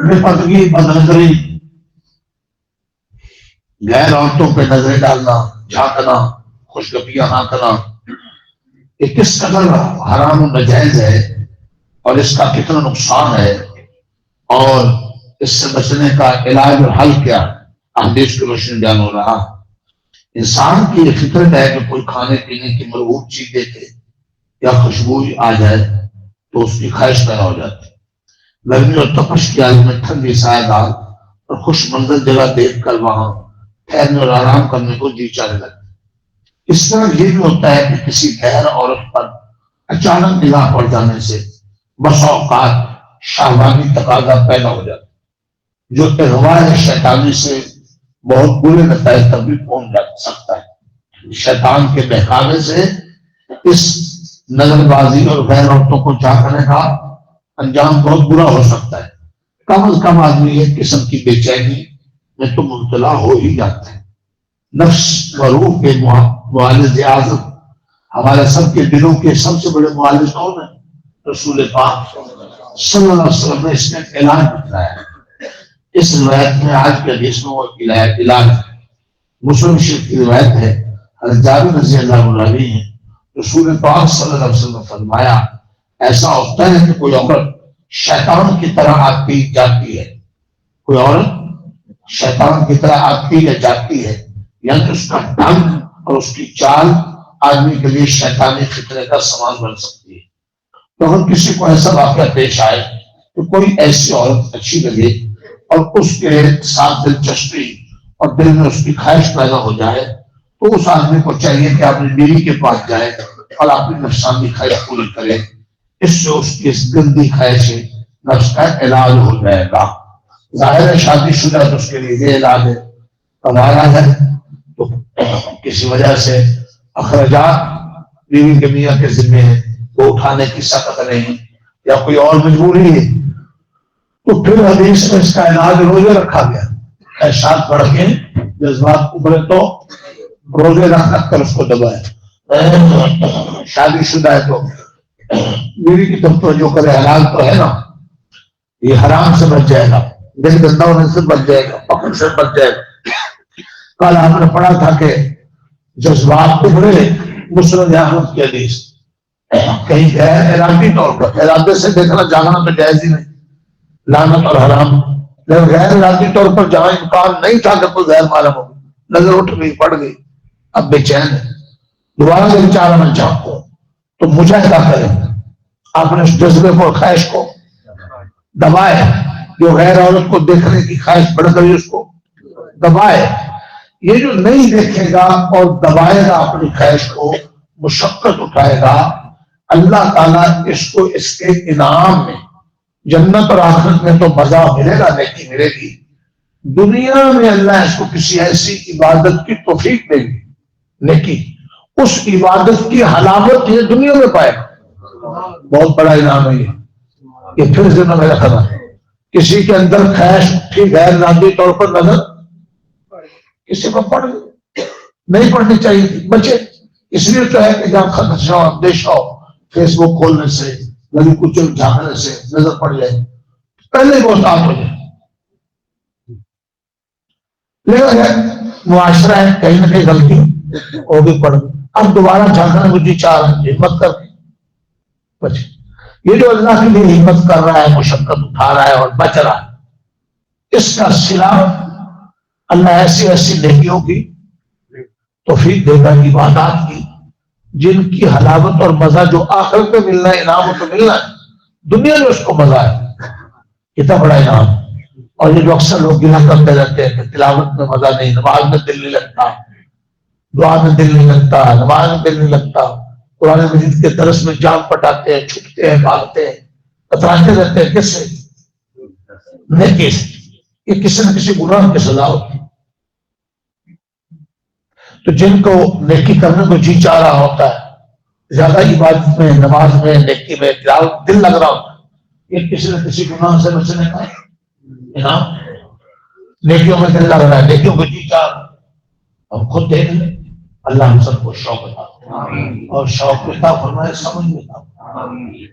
بے پردگی، بدنظری، غیر عورتوں پہ نظریں ڈالنا، جھانکنا، خوشگپیاں ہانکنا، یہ کس قدر حرام و ناجائز ہے اور اس کا کتنا نقصان ہے، اور اس سے بچنے کا علاج اور حل کیا احادیث کی روشنی بیان ہو رہا۔ انسان کی یہ فطرت ہے کہ کوئی کھانے پینے کی مرغوب چیز دیکھے یا خوشبو آ جائے تو اس کی خواہش پیدا ہو جاتی ہے۔ گرمی اور تپش کی حالت میں ٹھنڈی سایہ دار اور خوش منظر جگہ دیکھ کر وہاں ٹھہرنے اور آرام کرنے کو جی چاہنے لگتا ہے۔ اس طرح یہ بھی ہوتا ہے کہ کسی غیر عورت پر اچانک نگاہ پڑ جانے سے بسا اوقات شہوانی تقاضا پیدا ہو جاتا ہے، جو اغواء شیطانی سے بہت برے نتائج تک بھی پہنچ جا سکتا ہے۔ شیطان کے بہکاوے سے اس نظر بازی اور غیر عورتوں کو چاہنے کا انجام بہت برا ہو سکتا ہے۔ کم از کم آدمی ایک قسم کی بے چینی میں تو مبتلا ہو ہی جاتا ہے۔ نفس و روح کے معالج اعظم، ہمارے سب کے دلوں کے سب سے بڑے معالج کون ہیں؟ رسول پاک صلی اللہ علیہ وسلم نے اس میں اعلان بتایا ہے۔ اس روایت میں آج کے حدیث میں وہ علاج ہے۔ مسلم شریف کی روایت ہے، حضرت جابر رضی اللہ عنہ ہیں، رسول پاک صلی اللہ علیہ وسلم نے فرمایا ایسا ہوتا ہے کہ کوئی عورت شیطان کی طرح آتی جاتی ہے، کوئی عورت شیطان کی طرح آتی یا جاتی ہے، یعنی اس کا ڈھنگ اور اس کی چال آدمی کے لیے شیطانی فطرے کا سامان بن سکتی ہے۔ تو اگر کسی کو ایسا واقعہ پیش آئے تو کوئی ایسی عورت اچھی لگے اور اس کے ساتھ دلچسپی اور دل میں اس کی خواہش پیدا ہو جائے تو اس آدمی کو چاہیے کہ اپنی بیوی کے پاس جائے اور اپنی نفسانی خواہش پوری کرے۔ اس سے اس کی اس گندی خواہش نفس کا علاج ہو جائے گا۔ ظاہر ہے شادی شدہ تو اس کے لیے یہ علاج ہے، کمانا ہے تو کسی وجہ سے اخراجات بیوی کے میاں کے ذمہ ہیں، وہ اٹھانے کی سخت نہیں، یا کوئی اور مجبوری ہے تو پھر حدیث میں اس کا علاج روزے رکھا گیا۔ خواہشات بڑھ کے جذبات ابھرے تو روزے رکھ کر اس کو دبائے۔ شادی شدہ ہے تو بیوی کی طرف توجہ کرے، حلال تو ہے نا، یہ حرام سے بچ جائے گا، دل گندا ہونے سے بچ جائے گا، پکڑ سے بچ جائے گا۔ کل آپ نے پڑھا تھا کہ جذبات ابھرے، مسلم احمد کی حدیث، کہیں غیر ارادی طور پر، ارادے سے دیکھنا جاگنا تو جائز ہی نہیں، لعنت اور حرام، لیکن غیر ارادی طور پر جہاں امکان نہیں تھا کہ کوئی غیر معلوم ہو، نظر اٹھ گئی، پڑ گئی، اب بے چین ہے، دوبارہ سے چارہ میں چاہو تو مجاہدہ کرے، اپنے اس جذبے کو، خواہش کو دبائے، جو غیر عورت کو دیکھنے کی خواہش بڑھ گئی اس کو دبائے۔ یہ جو نہیں دیکھے گا اور دبائے گا اپنی خواہش کو، مشقت اٹھائے گا، اللہ تعالیٰ اس کو اس کے انعام میں جنت اور آخرت میں تو مزہ ملے گا، نیکی ملے گی، دنیا میں اللہ اس کو کسی ایسی عبادت کی توفیق دے گی، نیکی، اس عبادت کی حلاوت یہ دنیا میں پائے گا۔ بہت بڑا انعام ہے یہ پھر ذمہ میں رکھنا۔ کسی کے اندر خواہش اٹھی غیر ارادی طور پر، نظر کسی کو پڑھ نہیں پڑھنی چاہیے تھی، بچے، اس لیے تو ہے کہ جہاں خدشہ ہو، اندیشہ ہو، فیس بک کھولنے سے، گلی کچل جھانکنے سے نظر پڑ جائے، پہلے وہ ساتھ ہو جائے۔ لیکن معاشرہ ہے، کہیں نہ کہیں غلطی وہ بھی پڑ گئی، اب دوبارہ جھانکنے کو جی چاہ رہا ہے، ہمت کر کے بچے۔ یہ جو اللہ کے لیے ہمت کر رہا ہے، مشقت اٹھا رہا ہے اور بچ رہا ہے، اس کا صلہ اللہ ایسی ایسی نیکیوں کی توفیق دے گا، عبادات کی، جن کی حلاوت اور مزہ جو آخرت میں ملنا ہے، انعام تو ملنا ہے، دنیا میں اس کو مزہ ہے، کتنا بڑا انعام۔ اور یہ جو اکثر لوگ گناہ کرتے رہتے ہیں کہ تلاوت میں مزہ نہیں، نماز میں دل نہیں لگتا، دعا میں دل نہیں لگتا، نماز میں دل نہیں لگتا، قرآن مجید کے درس میں جان پٹاتے ہیں، چھپتے ہیں، بھاگتے ہیں، کتراتے رہتے ہیں، کس سے؟ نیکی سے۔ یہ کسی نہ کسی گناہ کی سزا ہوتی ہے۔ تو جن کو نیکی کرنے کو جی چاہ رہا ہوتا ہے، زیادہ عبادت میں، نماز میں، نیکی میں تلاوت دل لگ رہا ہوتا ہے، یہ کسی نہ کسی گناہ سے بچنے کا انعام۔ نیکیوں میں دل لگ رہا ہے، نیکیوں کو جی چاہ رہا ہے، ہم خود دیکھ لیں، اللہ ہم سب کو شوق عطا فرمائے اور شوق عطا فرمائے، سمجھ عطا فرمائے۔